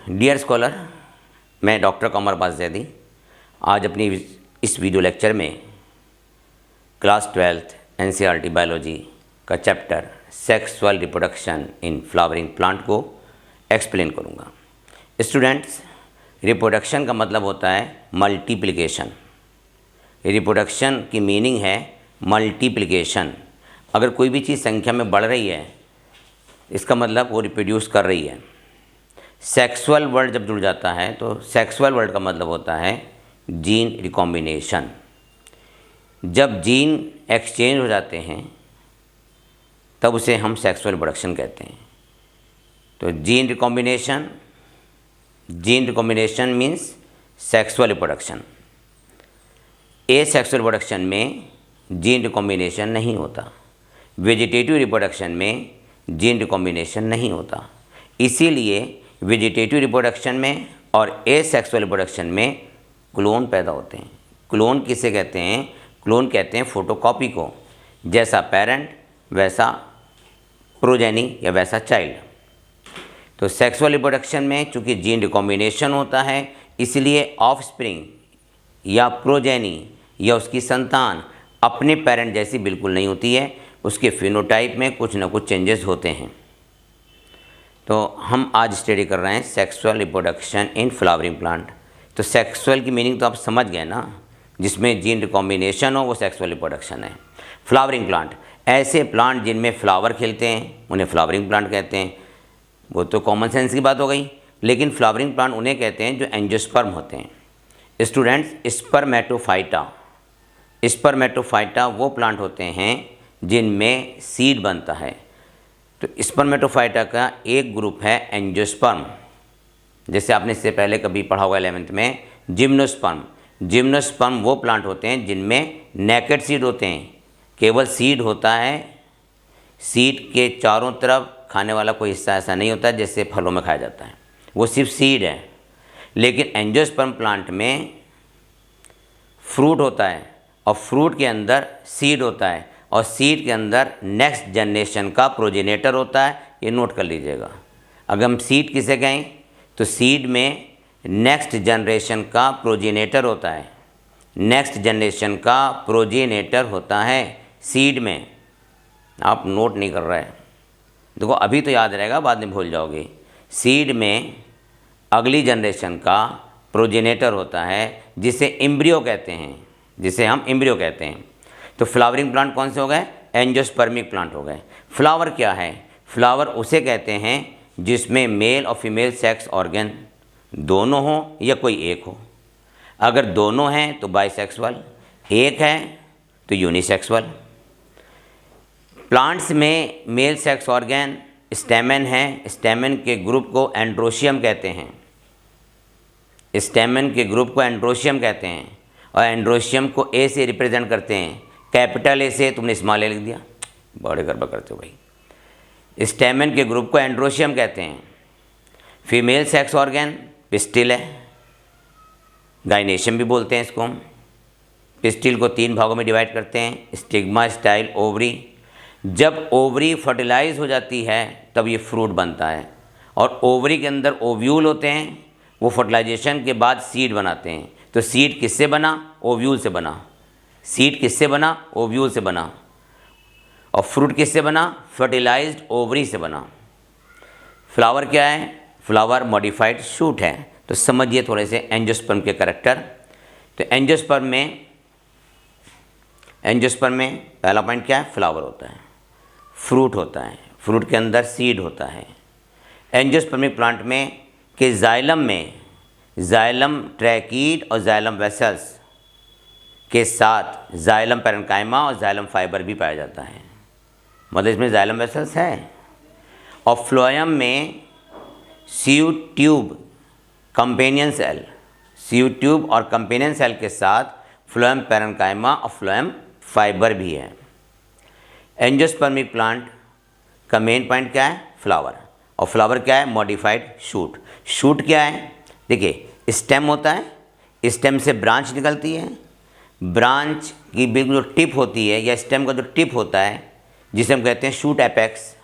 Dear scholar, मैं doctor कमर अब्बास ज़ैदी आज अपनी इस वीडियो लेक्चर में क्लास 12th एनसीईआरटी बायोलॉजी का chapter sexual reproduction in flowering plant को एक्सप्लेन करूँगा। स्टूडेंट्स, रिप्रोडक्शन का मतलब होता है मल्टीप्लिकेशन। रिप्रोडक्शन की मीनिंग है मल्टीप्लिकेशन। अगर कोई भी चीज़ संख्या में बढ़ रही है, इसका मतलब वो रिप्रोड्यूस कर रही है। सेक्सुअल वर्ड जब जुड़ जाता है तो सेक्सुअल वर्ड का मतलब होता है जीन रिकॉम्बिनेशन। जब जीन एक्सचेंज हो जाते हैं तब उसे हम सेक्सुअल रिप्रोडक्शन कहते हैं। तो gene recombination means sexual reproduction. Asexual reproduction में जीन रिकॉम्बिनेशन नहीं होता। वेजिटेटिव रिप्रोडक्शन में जीन रिकॉम्बिनेशन नहीं होता। इसीलिए वेजिटेटिव रिप्रोडक्शन में और एसेक्सुअल रिप्रोडक्शन में क्लोन पैदा होते हैं। क्लोन किसे कहते हैं? क्लोन कहते हैं फोटोकॉपी को। जैसा पेरेंट वैसा प्रोजेनी या वैसा चाइल्ड। तो सेक्सुअल रिप्रोडक्शन में चूँकि जीन रिकॉम्बिनेशन होता है, इसलिए ऑफस्प्रिंग या प्रोजेनी या उसकी संतान अपने पेरेंट जैसी बिल्कुल नहीं होती है। उसके फिनोटाइप में कुछ ना कुछ चेंजेस होते हैं। तो हम आज स्टडी कर रहे हैं sexual reproduction in flowering plant. तो सेक्सुअल की मीनिंग तो आप समझ गए ना, जिसमें जीन रिकॉम्बिनेशन हो वो सेक्सुअल रिप्रोडक्शन है। फ्लावरिंग प्लांट, ऐसे प्लांट जिनमें फ्लावर खिलते हैं उन्हें फ्लावरिंग प्लांट कहते हैं। वो तो कॉमन सेंस की बात हो गई, लेकिन फ्लावरिंग प्लांट उन्हें कहते हैं जो एंजियोस्पर्म होते हैं। स्टूडेंट्स, स्पर्मेटोफाइटा वो प्लांट होते हैं जिनमें सीड बनता है। तो स्पर्मेटोफाइटा का एक ग्रुप है एंजियोस्पर्म। जैसे आपने इससे पहले कभी पढ़ा होगा 11th में जिम्नोस्पर्म। जिम्नोस्पर्म वो प्लांट होते हैं जिनमें नेकेड सीड होते हैं, केवल सीड होता है। सीड के चारों तरफ खाने वाला कोई हिस्सा ऐसा नहीं होता जैसे फलों में खाया जाता है, वो सिर्फ सीड है। लेकिन एंजियोस्पर्म प्लांट में फ्रूट होता है और फ्रूट के अंदर सीड होता है और सीड के अंदर नेक्स्ट जनरेशन का प्रोजेनेटर होता है। ये नोट कर लीजिएगा। अगर हम सीड किसे कहें तो सीड में नेक्स्ट जनरेशन का प्रोजेनेटर होता है। नेक्स्ट जनरेशन का प्रोजेनेटर होता है सीड में। आप नोट नहीं कर रहे हैं, देखो अभी तो याद रहेगा, बाद में भूल जाओगे। सीड में अगली जनरेशन का प्रोजेनेटर होता है जिसे एम्ब्रियो कहते हैं, जिसे हम एम्ब्रियो कहते हैं। तो फ्लावरिंग प्लांट कौन से हो गए? एंजियोस्पर्मिक प्लांट हो गए। फ्लावर क्या है? फ्लावर उसे कहते हैं जिसमें मेल और फीमेल सेक्स ऑर्गन दोनों हो या कोई एक हो। अगर दोनों हैं तो बाइसेक्सुअल, एक है तो यूनिसेक्सुअल। प्लांट्स में मेल सेक्स ऑर्गन स्टेमन है। स्टेमन के ग्रुप को एंड्रोशियम कहते हैं। स्टेमन के ग्रुप को एंड्रोशियम कहते हैं और एंड्रोशियम को ए से रिप्रेजेंट करते हैं। कैपिटल ए से तुमने स्मॉल ए लिख दिया, बड़े गड़बड़ करते हो भाई। स्टेमन के ग्रुप को एंड्रोशियम कहते हैं। फीमेल सेक्स ऑर्गन पिस्टिल है, गाइनेशियम भी बोलते हैं इसको हम। पिस्टिल को 3 भागों में डिवाइड करते हैं, स्टिग्मा, स्टाइल, ओवरी। जब ओवरी फर्टिलाइज हो जाती है तब ये फ्रूट बनता है और ओवरी के अंदर ओव्यूल होते हैं। वो फर्टिलाइजेशन के बाद सीड बनाते हैं। तो सीड किससे बना? ओव्यूल से बना। सीड किससे बना? ओव्यूल से बना। और फ्रूट किससे बना? फर्टिलाइज्ड ओवरी से बना। फ्लावर क्या है? फ्लावर मॉडिफाइड शूट है। तो समझिए थोड़े से एंजियोस्पर्म के कैरेक्टर। तो एंजियोस्पर्म में पहला पॉइंट क्या है? फ्लावर होता है, फ्रूट होता है, फ्रूट के अंदर सीड होता है। एंजियोस्पर्मिक प्लांट में कि जाइलम ट्रैकीड और जाइलम वेसल्स के साथ जाइलम पैरेन्काइमा और जाइलम फाइबर भी पाया जाता है। मतलब इसमें जाइलम वेसल्स है। और फ्लोएम में सीयूड ट्यूब और कंपेनियन सेल के साथ फ्लोएम पैरेन्काइमा और फ्लोएम फाइबर भी है। एंजियोस्पर्मिक प्लांट का मेन पॉइंट क्या है? फ्लावर। और फ्लावर क्या है? Modified shoot. शूट क्या है? देखिए, स्टेम होता है, स्टेम से ब्रांच निकलती है। ब्रांच की बिल्कुल जो टिप होती है या स्टेम का जो टिप होता है जिसे हम कहते हैं शूट एपेक्स,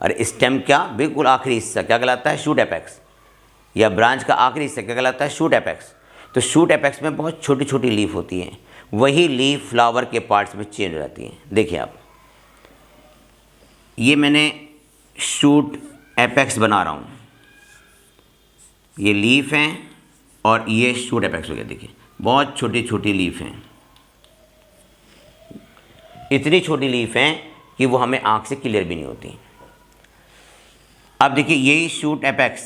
और स्टेम क्या बिल्कुल आखिरी हिस्सा क्या कहलाता है? Shoot apex. या ब्रांच का आखिरी हिस्सा क्या कहलाता है? Shoot apex. तो शूट एपेक्स में बहुत छोटी छोटी लीफ होती हैं, वही लीफ फ्लावर के पार्ट्स में चेंज हो जाती हैं। देखिए आप, ये मैंने शूट एपेक्स बना रहा हूँ, ये लीफ हैं और ये शूट एपेक्स हो गया। देखिए बहुत छोटी छोटी लीफ हैं, इतनी छोटी लीफ हैं कि वो हमें आँख से क्लियर भी नहीं होती। अब देखिए यही शूट एपेक्स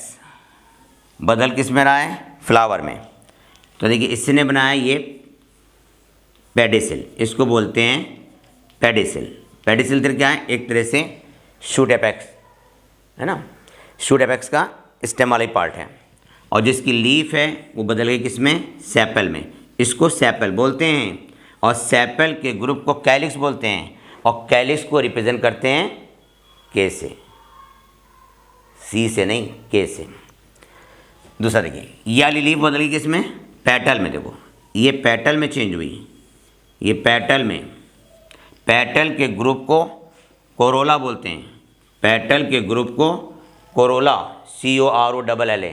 बदल किस में रहा है? फ्लावर में। तो देखिए इसने बनाया ये पेडिसिल, इसको बोलते हैं पेडिसिल। पेडिसिल तो क्या है? एक तरह से शूट एपेक्स है ना, शूट एपेक्स का स्टेम वाला पार्ट है। और जिसकी लीफ है वो बदल गई किस में? सेपल में। इसको सेपल बोलते हैं और सेपल के ग्रुप को कैलिक्स बोलते हैं और कैलिक्स को रिप्रेजेंट करते हैं के से, सी से नहीं, के से। दूसरा देखिए, ये वाली लीफ बदल गई किस में? पेटल में। देखो ये पेटल में चेंज हुई, ये पेटल में। पेटल के ग्रुप को कोरोला बोलते हैं, पेटल के ग्रुप को कोरोला, COROLLA,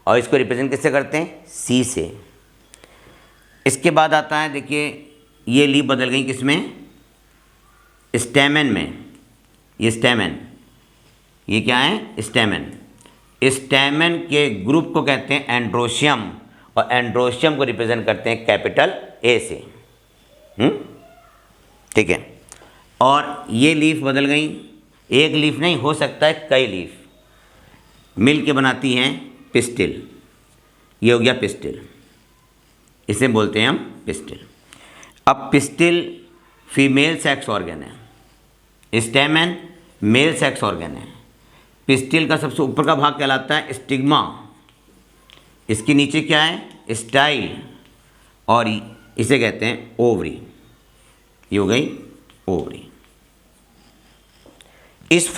और इसको रिप्रेजेंट किससे करते हैं? सी से। इसके बाद आता है देखिए, ये लीफ बदल गई किस में? स्टेमन में। ये स्टेमन, ये क्या है? स्टेमन। स्टेमन के ग्रुप को कहते हैं एंड्रोशियम और एंड्रोशियम को रिप्रेजेंट करते हैं कैपिटल ए से। ठीक है। और ये लीफ बदल गई, एक लीफ नहीं, हो सकता है कई लीफ मिल के बनाती हैं पिस्टिल। ये हो गया पिस्टिल, इसे बोलते हैं हम पिस्टिल। अब पिस्टिल फीमेल सेक्स ऑर्गन है, स्टेमन मेल सेक्स ऑर्गन है। पिस्टिल का सबसे ऊपर का भाग कहलाता है स्टिग्मा, इसके नीचे क्या है? स्टाइल, और इसे कहते हैं ओवरी। ये हो गई ओवरी। इस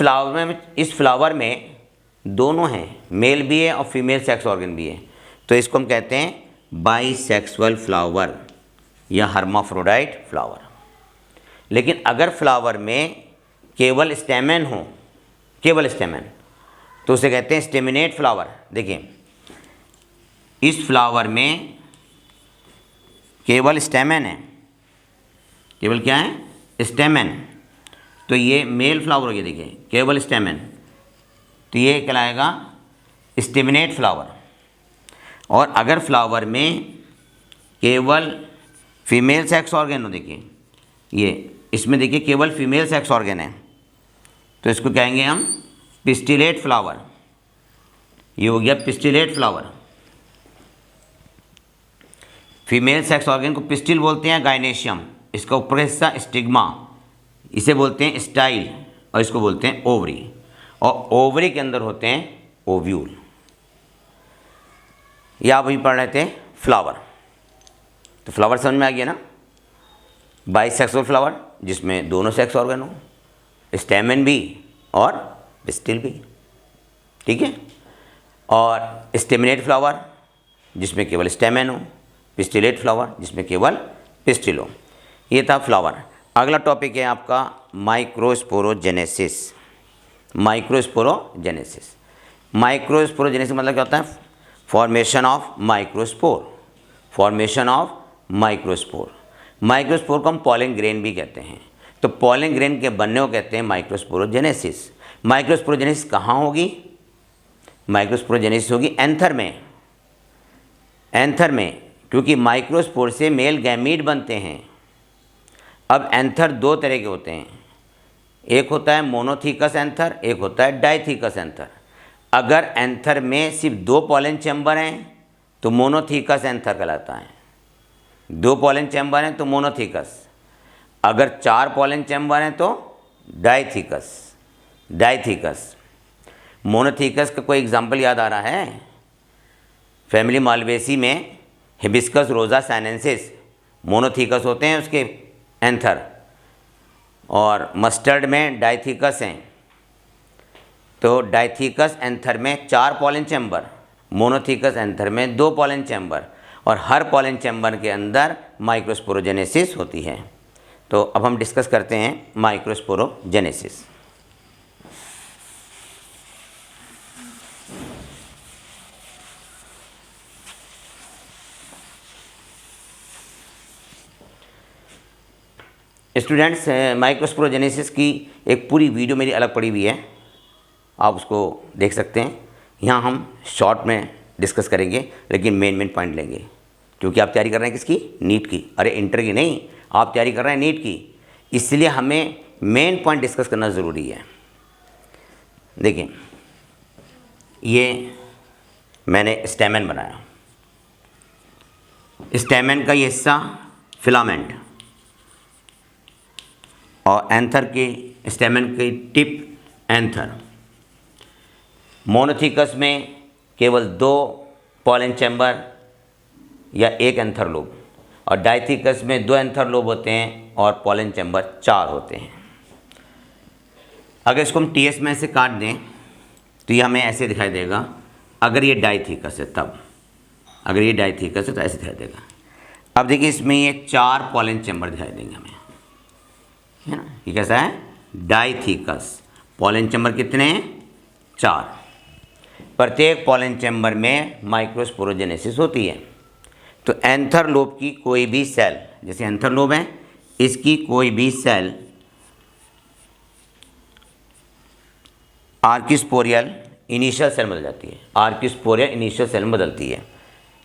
फ्लावर में दोनों हैं, मेल भी है और फीमेल सेक्स ऑर्गन भी है, तो इसको हम कहते हैं बाइसेक्सुअल फ्लावर या हर्माफ्रोडाइट फ्लावर। लेकिन अगर फ्लावर में केवल स्टेमन हो, केवल स्टेमन, तो उसे कहते हैं स्टेमिनेट फ्लावर। देखिए इस फ्लावर में केवल स्टेमन है, केवल क्या है? स्टेमन, तो ये मेल फ्लावर हो गया। देखिए केवल स्टेमन, तो ये कहलाएगा स्टेमिनेट फ्लावर। और अगर फ्लावर में केवल फीमेल सेक्स ऑर्गन हो, देखिए ये इसमें देखिए केवल फीमेल सेक्स ऑर्गन है, तो इसको कहेंगे हम पिस्टिलेट फ्लावर। ये हो गया pistillate flower. Female sex organ को पिस्टिल बोलते हैं, गाइनेशियम, इसका ऊपर हिस्सा स्टिग्मा, इसे बोलते हैं स्टाइल, और इसको बोलते हैं ओवरी। और ओवरी के अंदर होते हैं ओव्यूल। या आप अभी पढ़ रहे थे फ्लावर, तो फ्लावर समझ में आ गया ना? बाइसेक्सुअल फ्लावर जिसमें दोनों सेक्स ऑर्गन हो, स्टेमन भी और पिस्टिल भी, ठीक है। और स्टेमिनेट फ्लावर जिसमें केवल स्टेमन हो, पिस्टिलेट फ्लावर जिसमें केवल पिस्टिल हो। ये था फ्लावर। अगला टॉपिक है आपका माइक्रोस्पोरोजेनेसिस। माइक्रोस्पोरोजेनेसिस, माइक्रोस्पोरोजेनेसिस मतलब क्या होता है? Formation of microspore, formation of microspore. Microspore को हम पॉलन ग्रेन भी कहते हैं, तो पॉलन ग्रेन के बनने को कहते हैं माइक्रोस्पोरोजेनेसिस। माइक्रोस्पोरोजेनेसिस कहाँ होगी? माइक्रोस्पोरोजेनेसिस होगी एंथर में, एंथर में, क्योंकि माइक्रोस्पोर से मेल गैमीट बनते हैं। अब एंथर दो तरह के होते हैं, एक होता है मोनोथीकस एंथर, एक होता है डाइथीकस एंथर। अगर एंथर में सिर्फ दो पॉलन चैम्बर हैं तो मोनोथीकस एंथर कहलाता है, दो पॉलन चैम्बर हैं तो मोनोथीकस। अगर चार पॉलन चैम्बर हैं तो डाइथीकस, डाइथीकस। मोनोथीकस का कोई एग्जाम्पल याद आ रहा है? फैमिली मालवेसी में हिबिस्कस रोजा साइनेंसिस मोनोथीकस होते हैं उसके एंथर, और मस्टर्ड में डाइथीकस हैं। तो डाइथीकस एंथर में चार पॉलन चैम्बर, मोनोथीकस एंथर में दो पॉलन चैम्बर, और हर पॉलन चैम्बर के अंदर माइक्रोस्पोरोजेनेसिस होती है। तो अब हम डिस्कस करते हैं माइक्रोस्पोरोजेनेसिस। स्टूडेंट्स, माइक्रोस्पोरोजेनेसिस की एक पूरी वीडियो मेरी अलग पड़ी हुई है, आप उसको देख सकते हैं। यहाँ हम शॉर्ट में डिस्कस करेंगे, लेकिन मेन पॉइंट लेंगे, क्योंकि आप तैयारी कर रहे हैं किसकी? नीट की। अरे इंटर की नहीं, आप तैयारी कर रहे हैं नीट की, इसलिए हमें मेन पॉइंट डिस्कस करना ज़रूरी है। देखिए, ये मैंने स्टेमन बनाया, स्टेमन का ये हिस्सा फिलामेंट, और एंथर के स्टेमन की टिप एंथर। मोनोथिकस में केवल 2 पॉलन चैम्बर या 1 एंथर लोब, और डाइथिकस में 2 एंथर लोब होते हैं और पॉलन चैम्बर 4 होते हैं। अगर इसको हम टीएस में से काट दें तो ये हमें ऐसे दिखाई देगा। अगर ये डाइथिकस है तब, अगर ये डाइथिकस है तो ऐसे दिखाई देगा। अब देखिए, इसमें ये 4 पॉलन चैम्बर दिखाई देंगे हमें, है ना। ये कैसा है? डाइथिकस। पॉलन चैम्बर कितने हैं? 4। प्रत्येक पॉलन चैम्बर में माइक्रोस्पोरोजेनेसिस होती है। तो एंथर लोब की कोई भी सेल, जैसे एंथर लोब है, इसकी कोई भी सेल आर्किस्पोरियल इनिशियल सेल बदल जाती है। आर्किस्पोरियल इनिशियल सेल में बदलती है।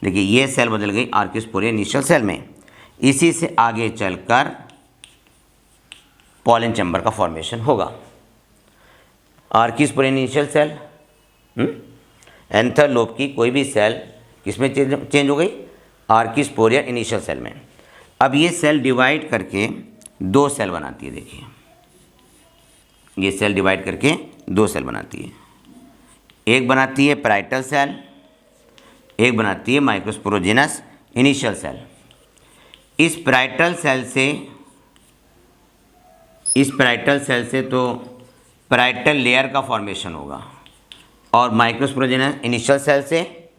देखिए, ये सेल बदल गई आर्किस्पोरियल इनिशियल सेल में। इसी से आगे चलकर पॉलन चैम्बर का फॉर्मेशन होगा। Archesporial initial cell, anther lobe की कोई भी सेल किसमें चेंज हो गई? आर्किस्पोरियल इनिशियल सेल में। अब ये सेल डिवाइड करके 2 सेल बनाती है। देखिए, ये सेल डिवाइड करके 2 सेल बनाती है। एक बनाती है पैराइटल सेल, एक बनाती है माइक्रोस्पोरोजेनस इनिशियल सेल। इस पैराइटल सेल से तो पैराइटल लेयर का फॉर्मेशन होगा, और माइक्रोस्पोरोजेनस इनिशियल सेल से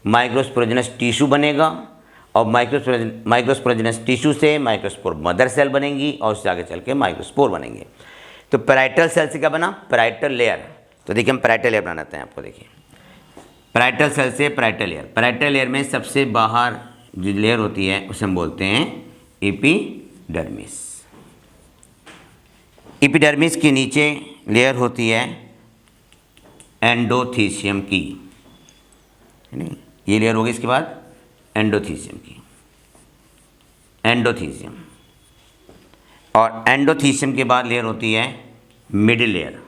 माइक्रोस्पोरोजेनस टिश्यू बनेगा, और माइक्रोस्पोरोजेनस टिश्यू से माइक्रोस्पोर मदर सेल बनेंगी, और उससे आगे चल के माइक्रोस्पोर बनेंगे। तो पैराइटल सेल से क्या बना? Parietal layer. तो देखिए, हम पैराइटल लेयर बनाते हैं आपको। देखिए, पैराइटल सेल से पैराइटल लेयर। पैराइटल लेयर में सबसे बाहर जो लेयर होती है उसे हम बोलते हैं एपिडर्मिस। एपिडर्मिस के नीचे लेयर होती है एंडोथीसियम की, ये लेयर होगी। इसके बाद एंडोथीसियम की, एंडोथीसियम, और एंडोथीसियम के बाद लेयर होती है मिडिल लेयर।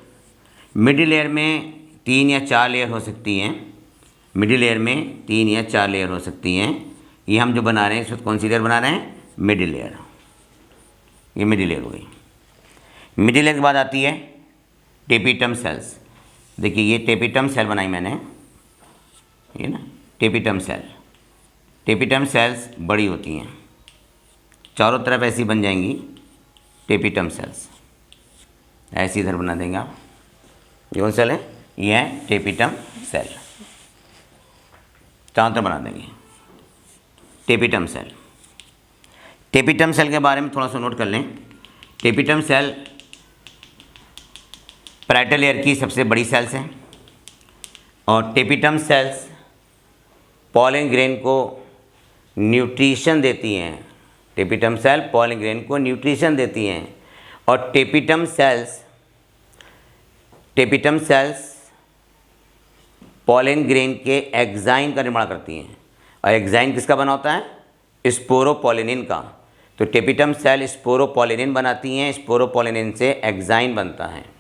मिडिल लेयर में 3 या 4 लेयर हो सकती हैं। मिडिल लेयर में 3 या 4 लेयर हो सकती हैं। ये हम जो बना रहे हैं इसमें कौन सी लेयर बना रहे हैं? Middle layer. ये मिडिल लेयर हो गई। मिडिल लेयर के बाद आती है टेपिटम सेल्स। देखिए, ये टेपिटम सेल बनाई मैंने, ये ना टेपिटम सेल। टेपिटम सेल्स बड़ी होती हैं, चारों तरफ ऐसी बन जाएंगी टेपिटम सेल्स। ऐसी इधर बना देंगे आप। ये कौन सेल है? ये है टेपिटम सेल। चारों तरफ बना देंगे टेपिटम सेल। टेपिटम सेल के बारे में थोड़ा सा नोट कर लें। टेपिटम सेल पैराइटल लेयर की सबसे बड़ी सेल्स हैं, और टेपिटम सेल्स पॉलन ग्रेन को न्यूट्रिशन देती हैं। टेपिटम सेल पॉलन ग्रेन को न्यूट्रिशन देती हैं, और टेपिटम सेल्स पॉलन ग्रेन के एग्जाइन का निर्माण करती हैं। और एग्जाइन किसका बना होता है? स्पोरोपोलिनिन का। तो टेपिटम सेल स्पोरोपोलिनिन बनाती हैं, स्पोरोपोलिनिन से एग्जाइन बनता है।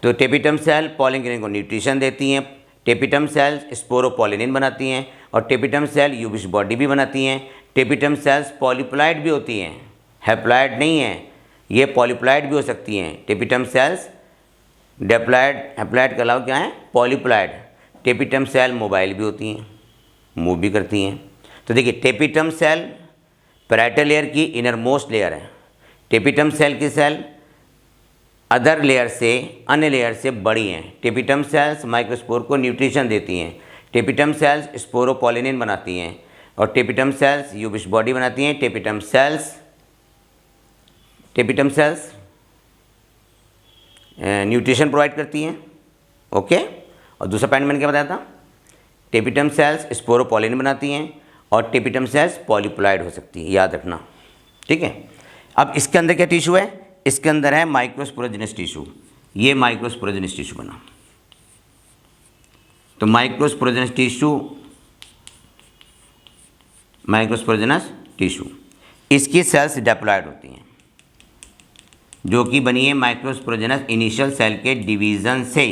तो टेपिटम सेल पॉलन ग्रेन को न्यूट्रिशन देती हैं, टेपिटम सेल्स स्पोरोपोलिनिन बनाती हैं, और टेपिटम सेल यूबिस बॉडी भी बनाती हैं। टेपिटम सेल्स पॉलीप्लॉइड भी होती हैं, हैप्लॉइड नहीं है, ये पॉलीप्लॉइड भी हो सकती हैं। टेपिटम सेल्स डिप्लॉइड, हैप्लॉइड के अलावा क्या है? पॉलीप्लॉइड। टेपिटम सेल मोबाइल भी होती हैं, मूव भी करती हैं। तो देखिए, टेपिटम सेल पैराइटल लेयर की इनर मोस्ट लेयर है। टेपिटम सेल की सेल अदर लेयर से, अन्य लेयर से बड़ी हैं। टेपिटम सेल्स माइक्रोस्पोर को न्यूट्रिशन देती हैं। टेपिटम सेल्स स्पोरोपोलिनिन बनाती हैं, और टेपिटम सेल्स यूबिस बॉडी बनाती हैं। टेपिटम सेल्स न्यूट्रिशन प्रोवाइड करती हैं। ओके, और दूसरा पॉइंट मैंने क्या बताया था? टेपिटम सेल्स स्पोरोपोलिनिन बनाती हैं, और टेपिटम सेल्स पॉलीप्लॉइड हो सकती है, याद रखना। ठीक है। अब इसके अंदर क्या टिश्यू है, इसके अंदर है माइक्रोस्पोरोजेनस टिश्यू। ये माइक्रोस्पोरोजेनस टिश्यू बना, तो माइक्रोस्पोरोजेनस टिश्यू इसकी सेल्स डिप्लॉयड होती हैं, जो कि बनी है माइक्रोस्पोरोजेनस इनिशियल सेल के डिवीजन से।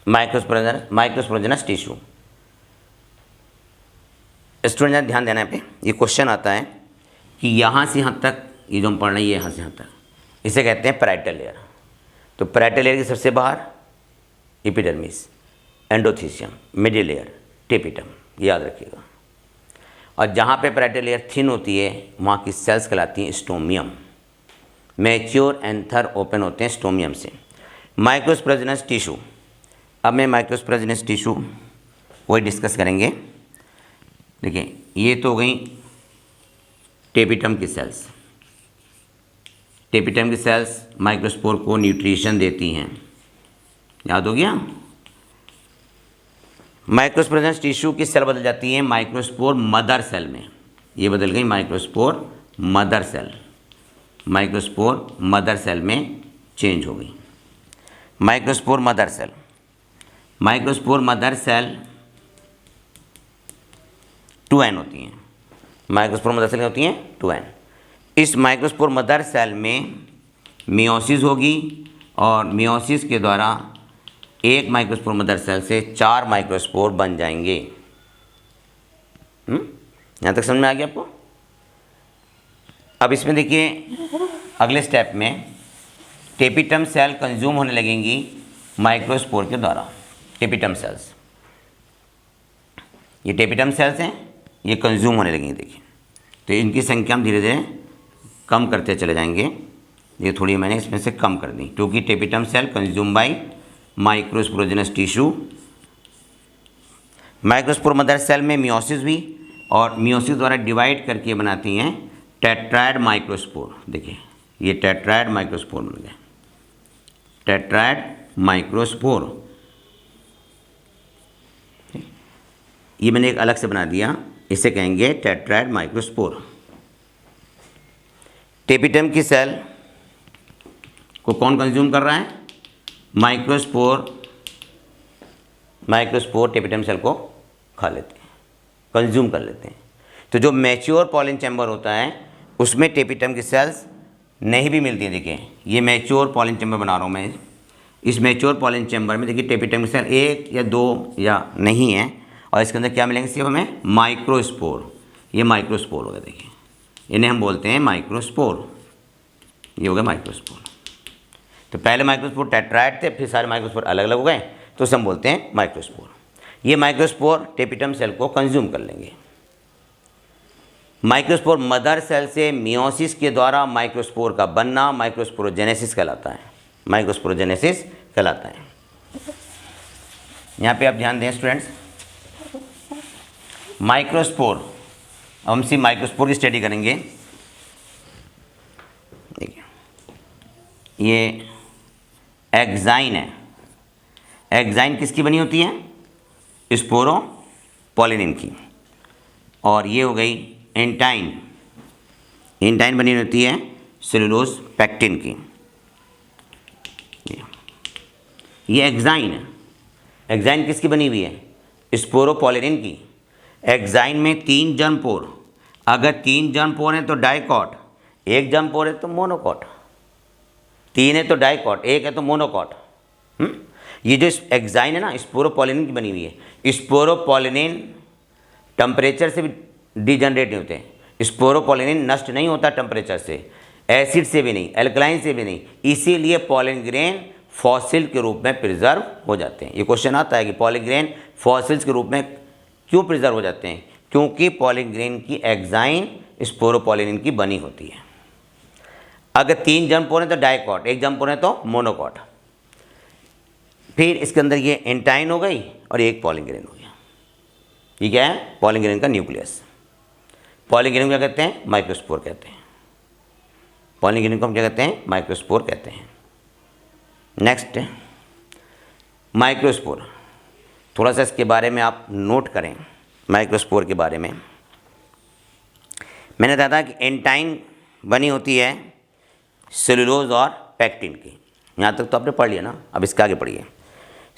माइक्रोस्पोरोजेनस टिश्यू। स्टूडेंट ध्यान देना पे, ये क्वेश्चन आता है कि यहाँ से यहाँ तक, ये जो हम पढ़ रहे हैं, ये यहाँ से यहाँ तक, इसे कहते हैं पैराइटल लेयर। तो पैराइटल लेयर के सबसे बाहर epidermis, endothecium, middle layer, tapetum, याद रखिएगा। और जहाँ पे पैराइटल लेयर थिन होती है वहाँ की सेल्स कहलाती हैं स्टोमियम। मैच्योर एंथर ओपन होते हैं स्टोमियम से। माइक्रोस्पोरोजेनस टिश्यू, अब मैं माइक्रोस्पोरोजेनस टिश्यू वही डिस्कस करेंगे। देखिए, ये तो हो गई टेपिटम की सेल्स। टेपिटम की सेल्स माइक्रोस्पोर को न्यूट्रिशन देती हैं, याद हो गया। माइक्रोस्पोरोजेनस टिश्यू की सेल बदल जाती है माइक्रोस्पोर मदर सेल में। ये बदल गई microspore mother cell, microspore mother cell में चेंज हो गई। Microspore mother cell, microspore mother cell 2n होती हैं। माइक्रोस्पोर मदर सेल होती हैं 2n। इस माइक्रोस्पोर मदर सेल में मियोसिस होगी और मियोसिस के द्वारा एक माइक्रोस्पोर मदर सेल से 4 माइक्रोस्पोर बन जाएंगे। यहाँ तक समझ में आ गया आपको। अब इसमें देखिए अगले स्टेप में टेपिटम सेल कंज्यूम होने लगेंगी माइक्रोस्पोर के द्वारा। टेपिटम सेल्स, ये टेपिटम सेल्स हैं, ये कंज्यूम होने लगेंगे। देखिए, तो इनकी संख्या हम धीरे धीरे कम करते चले जाएंगे। ये थोड़ी मैंने इसमें से कम कर दी, क्योंकि tapetum cell consume by microsporogenous tissue. Microspore mother cell में मियोसिस भी, और मियोसिस द्वारा डिवाइड करके बनाती हैं टेट्रायड माइक्रोस्पोर। देखिए, ये टेट्रायड माइक्रोस्पोर बन गए, टेट्रायड माइक्रोस्पोर। ये मैंने एक अलग से बना दिया, इसे कहेंगे टेट्रायड माइक्रोस्पोर। टेपिटम की सेल को कौन कंज्यूम कर रहा है? माइक्रोस्पोर टेपिटम सेल को खा लेते हैं, कंज्यूम कर लेते हैं। तो जो मैच्योर पॉलन चैम्बर होता है उसमें टेपिटम की सेल्स नहीं भी मिलती हैं। देखिए, ये मैच्योर पॉलन चैम्बर बना रहा हूँ मैं। इस मैच्योर पॉलन चैम्बर में देखिए टेपिटम की सेल 1 या 2 या नहीं है, और इसके अंदर क्या मिलेंगे सिर्फ हमें? माइक्रोस्पोर। ये माइक्रोस्पोर हो गया, देखिए इन्हें हम बोलते हैं माइक्रोस्पोर। ये हो गया माइक्रोस्पोर। तो पहले माइक्रोस्पोर टेट्रायड थे, फिर सारे माइक्रोस्पोर अलग अलग हो गए, तो उसे हम बोलते हैं माइक्रोस्पोर। ये माइक्रोस्पोर टेपिटम सेल को कंज्यूम कर लेंगे। माइक्रोस्पोर मदर सेल से मियोसिस के द्वारा माइक्रोस्पोर का बनना माइक्रोस्पोरोजेनेसिस कहलाता है। माइक्रोस्पोरोजेनेसिस कहलाता है। यहाँ पे आप ध्यान दें स्टूडेंट्स, माइक्रोस्पोर, हम सिर्फ माइक्रोस्पोर की स्टडी करेंगे। देखिए, ये एग्जाइन है। एग्जाइन किसकी बनी होती है? स्पोरोपोलिनिन की। और ये हो गई एंटाइन। एंटाइन बनी होती है सेलुलोज पैक्टिन की। ये एग्जाइन है। एग्जाइन किसकी बनी हुई है? स्पोरोपोलिनिन की। एग्जाइन में 3 जर्म पोर, अगर 3 जर्म पोर हैं तो डाइकॉट, 1 जर्म पोर है तो मोनोकॉट, 3 है तो डाइकॉट, 1 है तो मोनोकॉट। ये जो एग्जाइन है ना, स्पोरोपोलिनिन की बनी हुई है। स्पोरोपोलिनिन टेम्परेचर से भी डिजनरेट नहीं होते हैं। स्पोरोपोलिनिन नष्ट नहीं होता टेम्परेचर से, एसिड से भी नहीं, एल्कलाइन से भी नहीं, इसीलिए पॉलन ग्रेन फॉसिल के रूप में प्रिजर्व हो जाते हैं। ये क्वेश्चन आता है कि पॉलन ग्रेन फॉसिल्स के रूप में क्यों प्रिजर्व हो जाते हैं? क्योंकि पॉलन ग्रेन की एग्जाइन स्पोरोपोलिनिन की बनी होती है। अगर 3 जर्म पोर है तो डाइकॉट, 1 जर्म पोर है तो मोनोकॉट। फिर इसके अंदर ये एंटाइन हो गई और एक पॉलन ग्रेन हो गया। ये क्या है? पॉलन ग्रेन का न्यूक्लियस। पॉलन ग्रेन को क्या कहते हैं? माइक्रोस्पोर कहते हैं। पॉलन ग्रेन को हम क्या कहते हैं? माइक्रोस्पोर कहते हैं। Next, microspore. थोड़ा सा इसके बारे में आप नोट करें, माइक्रोस्पोर के बारे में। मैंने बताया था कि एंटाइन बनी होती है सेलुलोज और पैक्टिन की। यहाँ तक तो आपने पढ़ लिया ना, अब इसके आगे पढ़िए।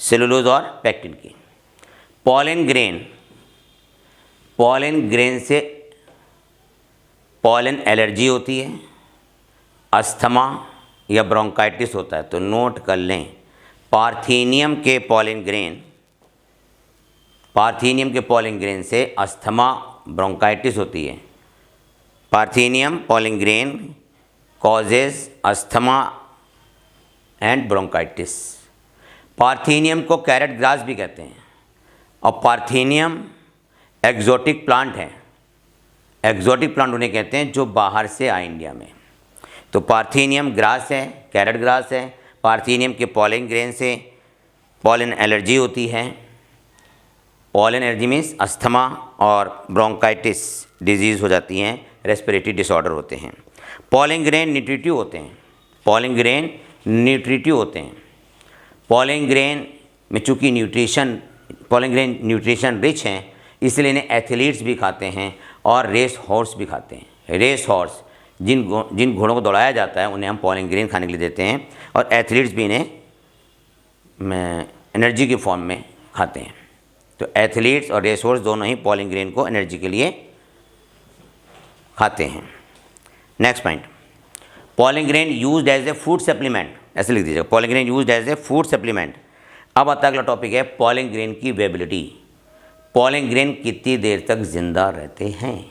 सेलुलोज और पैक्टिन की। पॉलन ग्रेन से पॉलन एलर्जी होती है, अस्थमा या ब्रोंकाइटिस होता है। तो नोट कर लें, पार्थेनियम के पॉलन ग्रेन से अस्थमा ब्रोंकाइटिस होती है। Parthenium pollen grain causes asthma and bronchitis. Parthenium को कैरेट ग्रास भी कहते हैं, और पार्थेनियम एक्जोटिक प्लांट है। एक्जोटिक प्लांट उन्हें कहते हैं जो बाहर से आए इंडिया में। तो पार्थेनियम ग्रास है, कैरेट ग्रास है। पार्थेनियम के पॉलन ग्रेन से पॉलन एलर्जी होती है। पॉलन एलर्जी मीन्स अस्थमा और ब्रोंकाइटिस डिजीज़ हो जाती हैं, रेस्पिरेटरी डिसऑर्डर होते हैं। पॉलन ग्रेन न्यूट्रिटिव होते हैं। पॉलन ग्रेन में चूँकि पॉलन ग्रेन न्यूट्रिशन रिच हैं, इसलिए इन्हें एथलीट्स भी खाते हैं और रेस हॉर्स भी खाते हैं। रेस हॉर्स जिन घोड़ों को दौड़ाया जाता है उन्हें हम पॉलन ग्रेन खाने के लिए देते हैं, और एथलीट्स भी इन्हें एनर्जी के फॉर्म में खाते हैं। तो एथलीट्स और रेस हॉर्स दोनों ही पॉलन ग्रेन को एनर्जी के लिए खाते हैं। Next point, pollen grain used as a food supplement, ऐसे लिख दीजिएगा, pollen grain used as a food supplement. अब आता अगला टॉपिक है पॉलन ग्रेन की वेबिलिटी। पॉलन ग्रेन कितनी देर तक जिंदा रहते हैं?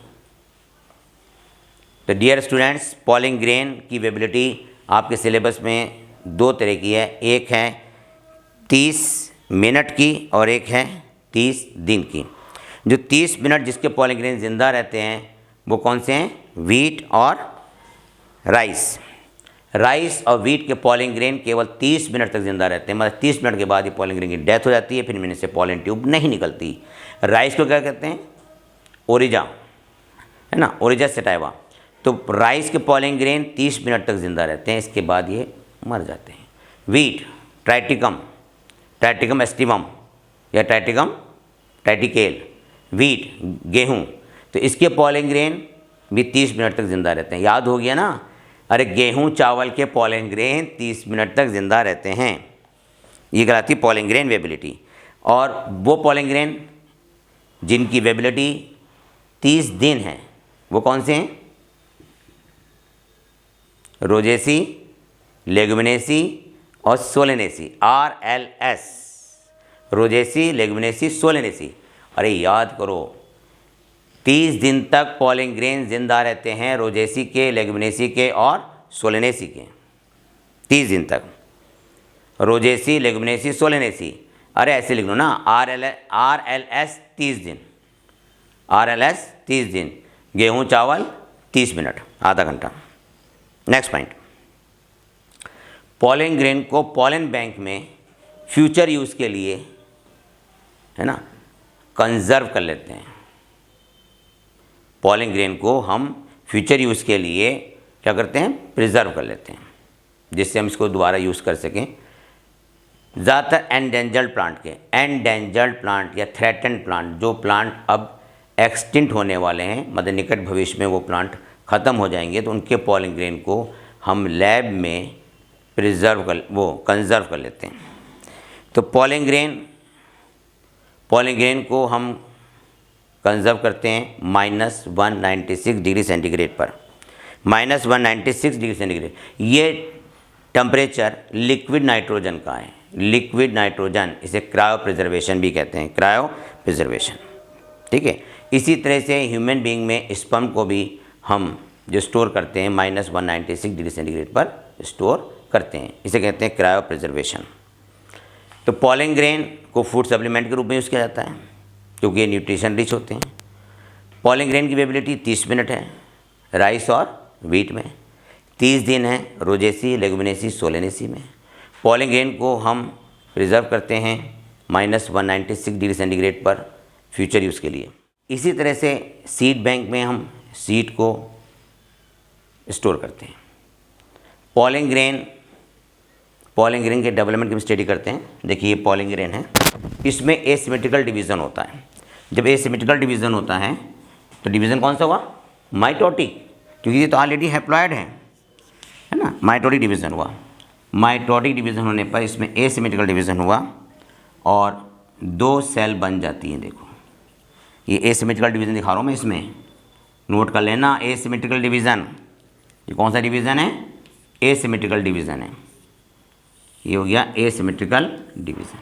तो डियर स्टूडेंट्स, पॉलन ग्रेन की वेबिलिटी आपके सिलेबस में दो तरह की है। एक है 30 मिनट की और एक है 30 दिन की। जो 30 मिनट जिसके पॉलन ग्रेन ज़िंदा रहते हैं वो कौन से हैं? वीट और राइस। राइस और वीट के पॉलन ग्रेन केवल 30 मिनट तक ज़िंदा रहते हैं, मतलब 30 मिनट के बाद ये पॉलन ग्रेन की डेथ हो जाती है, फिर इनमें से पॉलन ट्यूब नहीं निकलती। राइस को क्या कहते हैं? ओरिजा, है ना, ओरिजा सेटाइवा। तो राइस के पॉलन ग्रेन 30 मिनट तक ज़िंदा रहते हैं, इसके बाद ये मर जाते हैं। वीट ट्राइटिकम एस्टिवम या ट्राइटिकेल, वीट गेहूँ, तो इसके पॉलन ग्रेन भी 30 मिनट तक ज़िंदा रहते हैं। याद हो गया ना? अरे गेहूँ चावल के पॉलन ग्रेन 30 मिनट तक ज़िंदा रहते हैं। ये कहलाती पॉलन ग्रेन वेबिलिटी। और वो पॉलन ग्रेन जिनकी वेबिलिटी 30 दिन है वो कौन से हैं? रोजेसी, लेगुमिनेसी और Solanaceae, RLS, Rosaceae, Leguminosae, Solanaceae. अरे याद करो, 30 दिन तक पॉलन ग्रेन जिंदा रहते हैं रोजेसी के, लेगुमिनेसी के और सोलेनेसी के। 30 दिन तक रोजेसी, लेगुमिनेसी, सोलेनेसी। अरे ऐसे लिख लो ना, RLS 30 दिन, RLS 30 दिन, गेहूँ चावल 30 मिनट, आधा घंटा। नेक्स्ट पॉइंट, पॉलन ग्रेन को पॉलन बैंक में फ्यूचर यूज़ के लिए, है ना, कंजर्व कर लेते हैं। पॉलन ग्रेन को हम फ्यूचर यूज़ के लिए क्या करते हैं? प्रिजर्व कर लेते हैं, जिससे हम इसको दोबारा यूज़ कर सकें। ज़्यादातर एंडेंजर्ड प्लांट या थ्रेटेंड प्लांट, जो प्लांट अब एक्सटिंक्ट होने वाले हैं, मतलब निकट भविष्य में वो प्लांट ख़त्म हो जाएंगे, तो उनके पॉलन ग्रेन को हम लैब में कंजर्व कर लेते हैं। तो पॉलन ग्रेन को हम कंजर्व करते हैं -196 डिग्री सेंटीग्रेड पर। -196 डिग्री सेंटीग्रेड, ये टेम्परेचर लिक्विड नाइट्रोजन का है। लिक्विड नाइट्रोजन, इसे क्रायो प्रिजर्वेशन भी कहते हैं, क्रायो प्रिजर्वेशन। ठीक है, इसी तरह से ह्यूमन बीइंग में स्पर्म को भी हम जो स्टोर करते हैं -196 डिग्री सेंटीग्रेड पर स्टोर करते हैं, इसे कहते हैं क्रायो प्रिजर्वेशन। तो पॉलन ग्रेन को फूड सप्लीमेंट के रूप में यूज़ किया जाता है क्योंकि ये न्यूट्रिशन रिच होते हैं। पॉलन ग्रेन की वेबिलिटी 30 मिनट है राइस और वीट में, 30 दिन है रोजेसी, लेगुमिनेसी, सोलेनेसी में। पॉलन ग्रेन को हम प्रिजर्व करते हैं -196 डिग्री सेंटीग्रेड पर फ्यूचर यूज़ के लिए। इसी तरह से सीड बैंक में हम सीड को स्टोर करते हैं। पॉलन ग्रेन के डेवलपमेंट की हम स्टडी करते हैं। देखिए ये पॉलन ग्रेन है, इसमें एसिमेट्रिकल डिवीज़न होता है। जब एसिमेट्रिकल डिवीज़न होता है तो डिवीज़न कौन सा हुआ? माइटोटिक, क्योंकि ये तो ऑलरेडी हैप्लॉयड है ना। माइटोटिक डिवीज़न हुआ, माइटोटिक डिवीज़न होने पर इसमें एसिमेट्रिकल डिवीज़न हुआ और 2 सेल बन जाती हैं। देखो ये एसिमेट्रिकल डिवीज़न दिखा रहा हूँ मैं, इसमें नोट कर लेना एसिमेट्रिकल डिवीज़न। ये कौन सा डिवीज़न है? एसिमेट्रिकल डिवीज़न है। ये हो गया एसिमेट्रिकल डिवीज़न।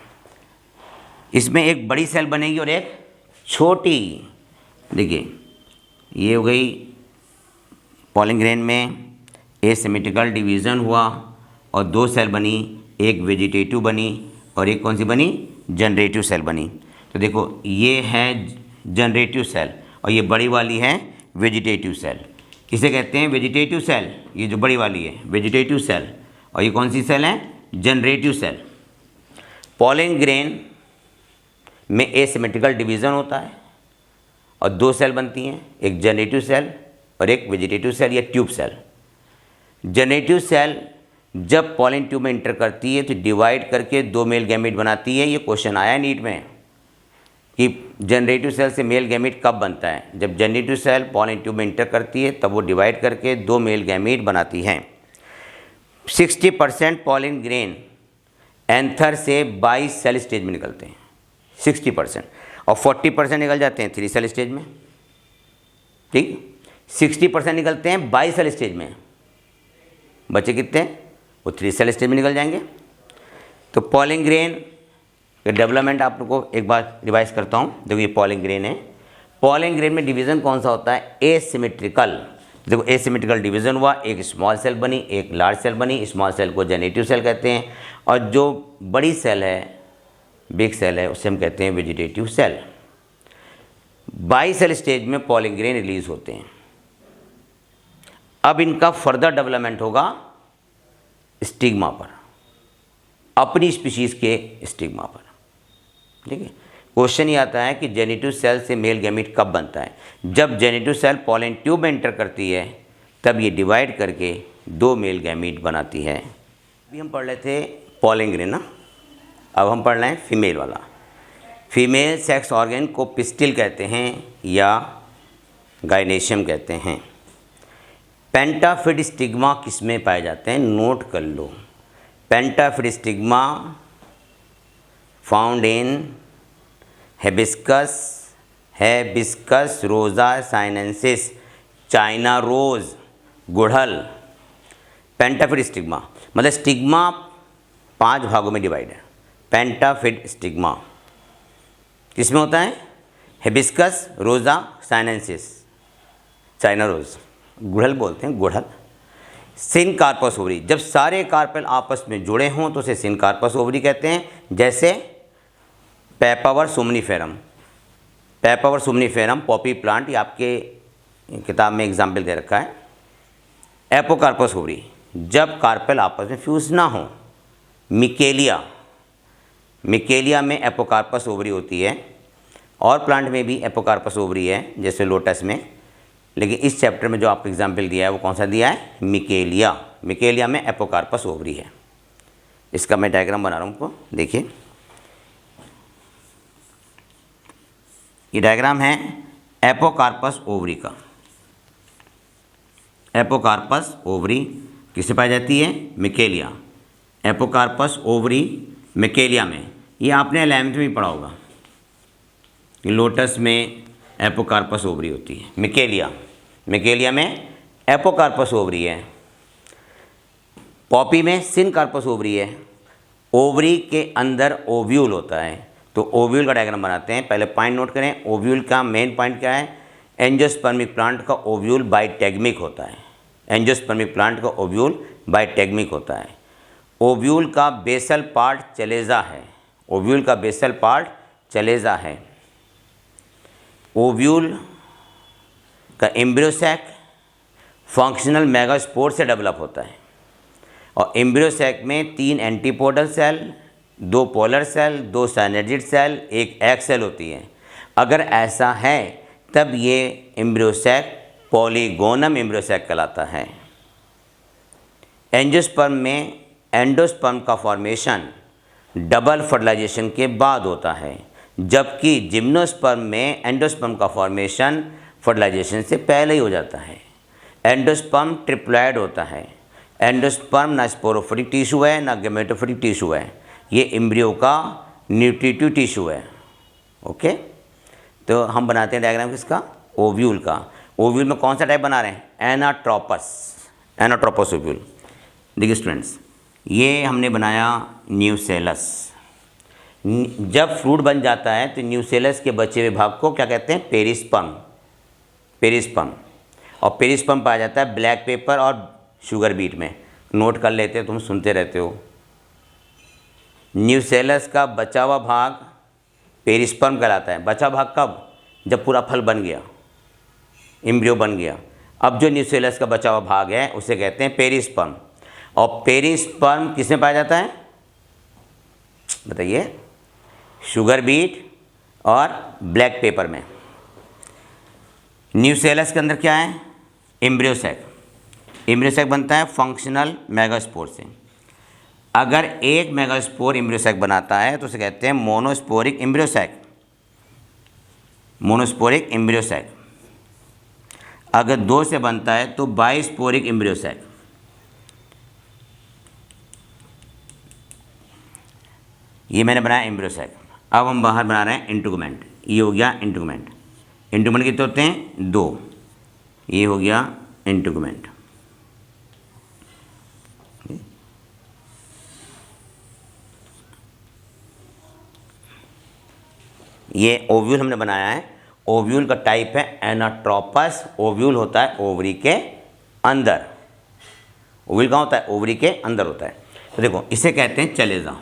इसमें एक बड़ी सेल बनेगी और एक छोटी। देखिए ये हो गई पॉलिन ग्रेन में एसिमेट्रिकल डिवीज़न हुआ और 2 सेल बनी, एक वेजिटेटिव बनी और एक कौन सी बनी? जनरेटिव सेल बनी। तो देखो ये है जनरेटिव सेल और ये बड़ी वाली है वेजिटेटिव सेल। किसे कहते हैं? Vegetative cell. ये जो बड़ी वाली है वेजिटेटिव सेल और ये कौन सी सेल है? Generative cell. पॉलिन ग्रेन में एसिमेट्रिकल डिवीज़न होता है और 2 सेल बनती हैं, एक जनरेटिव सेल और एक वेजिटेटिव सेल या ट्यूब सेल। जनरेटिव सेल जब पॉलिन ट्यूब में इंटर करती है तो डिवाइड करके 2 मेल गैमीट बनाती है। ये क्वेश्चन आया नीट में कि जनरेटिव सेल से मेल गैमीट कब बनता है? जब जनरेटिव सेल पॉलिन ट्यूब में इंटर करती है तब वो डिवाइड करके 2 मेल गैमीट बनाती है। 60% पॉलिन ग्रेन एंथर से 22 सेल स्टेज में निकलते हैं, 60%, और 40% निकल जाते हैं 3 सेल स्टेज में। ठीक, 60% निकलते हैं 22 सेल स्टेज में, बचे कितने? वो 3 सेल स्टेज में निकल जाएंगे। तो पॉलिन ग्रेन का डेवलपमेंट आप लोग को एक बार रिवाइज करता हूँ। देखो ये पॉलिन ग्रेन है। पॉलिन ग्रेन में डिवीज़न कौन सा होता है? एसिमेट्रिकल। देखो एसिमेट्रिकल डिवीज़न हुआ, एक स्मॉल सेल बनी, एक लार्ज सेल बनी। स्मॉल सेल को जनरेटिव सेल कहते हैं और जो बड़ी सेल है, बिग सेल है, उसे हम कहते हैं वेजिटेटिव सेल। 22 सेल स्टेज में पॉलिन ग्रेन रिलीज होते हैं। अब इनका फर्दर डेवलपमेंट होगा स्टिग्मा पर, अपनी स्पीशीज़ के स्टिग्मा पर। ठीक है, क्वेश्चन ये आता है कि जेनेटिव सेल से मेल गैमीट कब बनता है? जब जेनेटिव सेल पॉलिन ट्यूब में एंटर करती है तब ये डिवाइड करके 2 मेल गैमीट बनाती है। अभी हम पढ़ रहे थे पॉलिन ग्रेन ना, अब हम पढ़ रहे हैं फीमेल वाला। फीमेल सेक्स ऑर्गन को पिस्टिल कहते हैं या गाइनेशियम कहते हैं। पेंटाफिड स्टिग्मा किस में पाए जाते हैं? नोट कर लो। पेंटाफिड स्टिग्मा फाउंड इन हेबिस्कस रोजा साइनेंसिस, चाइना रोज, गुड़हल। पेंटाफिड स्टिग्मा मतलब स्टिग्मा 5 भागों में डिवाइड है। पेंटाफिड स्टिग्मा किसमें होता है? हेबिस्कस रोजा साइनेंसिस, चाइना रोज, गुड़हल बोलते हैं, गुड़हल। सिनकार्पस ओवरी, जब सारे कार्पेल आपस में जुड़े हों तो उसे सिनकार्पस ओवरी कहते हैं। जैसे पेपावर सोमनीफेरम, पेपावर सोमनीफेरम पॉपी प्लांट, ये आपके किताब में एग्जाम्पल दे रखा है। एपोकार्पस ओवरी, जब कार्पेल आपस में फ्यूज ना हो। मिकेलिया, मिकेलिया में एपोकार्पस ओवरी होती है और प्लांट में भी एपोकार्पस ओवरी है जैसे लोटस में, लेकिन इस चैप्टर में जो आपको एग्जाम्पल दिया है वो कौन सा दिया है? मिकेलिया। मिकेलिया में एपोकार्पस ओवरी है। इसका मैं डायग्राम बना रहा हूँ आपको, देखिए ये डायग्राम है एपोकार्पस ओवरी का। एपोकार्पस ओवरी किससे पाई जाती है? मिकेलिया। एपोकार्पस ओवरी मिकेलिया में, ये आपने 11th में भी पढ़ा होगा कि लोटस में एपोकार्पस ओवरी होती है। मिकेलिया, मिकेलिया में एपोकार्पस ओवरी है। पॉपी में सिनकार्पस ओवरी है। ओवरी के अंदर ओव्यूल होता है, तो ओव्यूल का डायग्राम बनाते हैं। पहले पॉइंट नोट करें, ओव्यूल का मेन पॉइंट क्या है? एंजियोस्पर्मिक प्लांट का ओव्यूल बाइटेगमिक होता है। एंजियोस्पर्मिक प्लांट का ओव्यूल बाइटेगमिक होता है। ओव्यूल का बेसल पार्ट चलेजा है। ओव्यूल का बेसल पार्ट चलेजा है। ओव्यूल का एम्ब्रियो सैक फंक्शनल मेगास्पोर से डेवलप होता है और एम्ब्रियो सैक में 3 antipodal cell, 2 polar cell, 2 synergid cell, 1 egg cell होती है। अगर ऐसा है तब ये embryo sac polygonum embryo sac कहलाता है। एंजियोस्पर्म में एंडोस्पर्म का फॉर्मेशन डबल फर्टिलाइजेशन के बाद होता है, जबकि जिम्नोस्पर्म में एंडोस्पर्म का फॉर्मेशन फर्टिलाइजेशन से पहले ही हो जाता है। एंडोस्पर्म ट्रिप्लॉइड होता है। एंडोस्पर्म ना स्पोरोफिटिक टिश्यू है ना गेमेटोफिटिक टिश्यू है, ये एम्ब्रियो का न्यूट्रिटिव टिश्यू है। ओके, तो हम बनाते हैं डायग्राम किसका, ओव्यूल का। ओव्यूल में कौन सा टाइप बना रहे हैं, एनाट्रोपस, एनाट्रोपस ओव्यूल। देखिए स्टूडेंट्स, ये हमने बनाया न्यूसेलस। जब फ्रूट बन जाता है तो न्यूसेलस के बचे हुए भाग को क्या कहते हैं, पेरिस्पर्म, पेरिस्पर्म। और पेरिस्पर्म पाया जाता है ब्लैक पेपर और शुगर बीट में। नोट कर लेते हो, तुम सुनते रहते हो। न्यूसेलस का बचा हुआ भाग पेरिस्पर्म कहलाता है। बचा भाग कब, जब पूरा फल बन गया, एम्ब्रियो बन गया। अब जो न्यूसेलस का बचा हुआ भाग है उसे कहते हैं पेरिस्पर्म। और पेरिस्पर्म किसमें पाया जाता है, बताइए, शुगर बीट और ब्लैक पेपर में। न्यूसेलस के अंदर क्या है, एम्ब्रियो सैक। एम्ब्रियो सैक बनता है फंक्शनल मेगास्पोर से। अगर एक मेगास्पोर एम्ब्रियो सैक बनाता है तो उसे कहते हैं monosporic embryo sac, monosporic embryo sac. अगर दो से बनता है तो बाइस्पोरिक एम्ब्रियो सैक। ये मैंने बनाया एम्ब्रियो सैक। अब हम बाहर बना रहे हैं इंटुगमेंट। ये हो गया इंटुगमेंट। इंटुगमेंट कितने होते हैं, दो। ये हो गया इंटुगमेंट। ये ओव्यूल हमने बनाया है। ओव्यूल का टाइप है एनाट्रोपस। ओव्यूल होता है ओवरी के अंदर। ओव्यूल कहाँ होता है, ओवरी के अंदर होता है। तो देखो, इसे कहते हैं chalaza.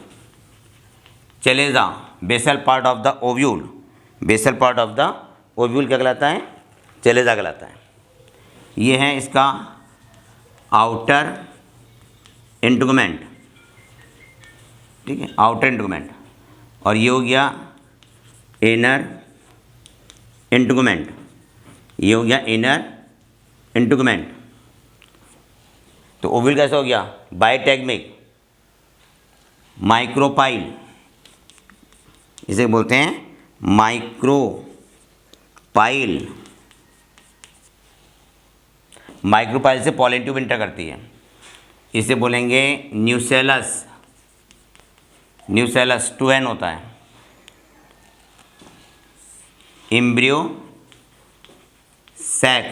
Chalaza basal part of the ovule. Basal part of the ovule क्या कहलाता है, चलेजा कहलाता है। ये है इसका आउटर इंटुगमेंट, ठीक है, आउटर इंटुगमेंट। और ये हो गया इनर इंटुगमेंट। ये हो गया इनर इंटुगमेंट। तो ओव्यूल कैसा हो गया, बाइटेगमिक, माइक्रोपाइल, इसे बोलते हैं माइक्रोपाइल। माइक्रोपाइल से पॉलन ट्यूब इंटर करती है, इसे बोलेंगे न्यूसेलस। न्यूसेलस 2n होता है। Embryo sac,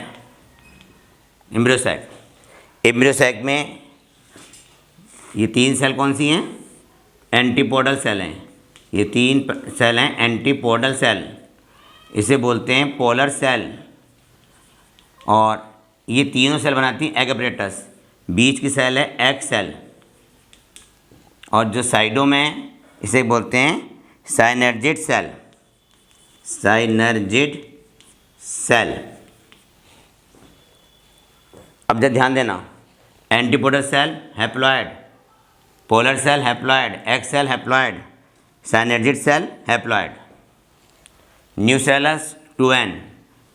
embryo sac. Embryo sac में ये तीन सेल कौन सी हैं, एंटीपोडल सेल हैं। ये तीन सेल हैं एंटीपोडल सेल, इसे बोलते हैं पोलर सेल। और ये तीनों सेल बनाती हैं एग अपरेटस। बीच की सेल है एग सेल, और जो साइडों में इसे बोलते हैं साइनर्जिड सेल, साइनर्जिड सेल। अब जब ध्यान देना, antipodal cell haploid, polar cell haploid, egg cell haploid, synergid cell haploid. Nucellus 2n,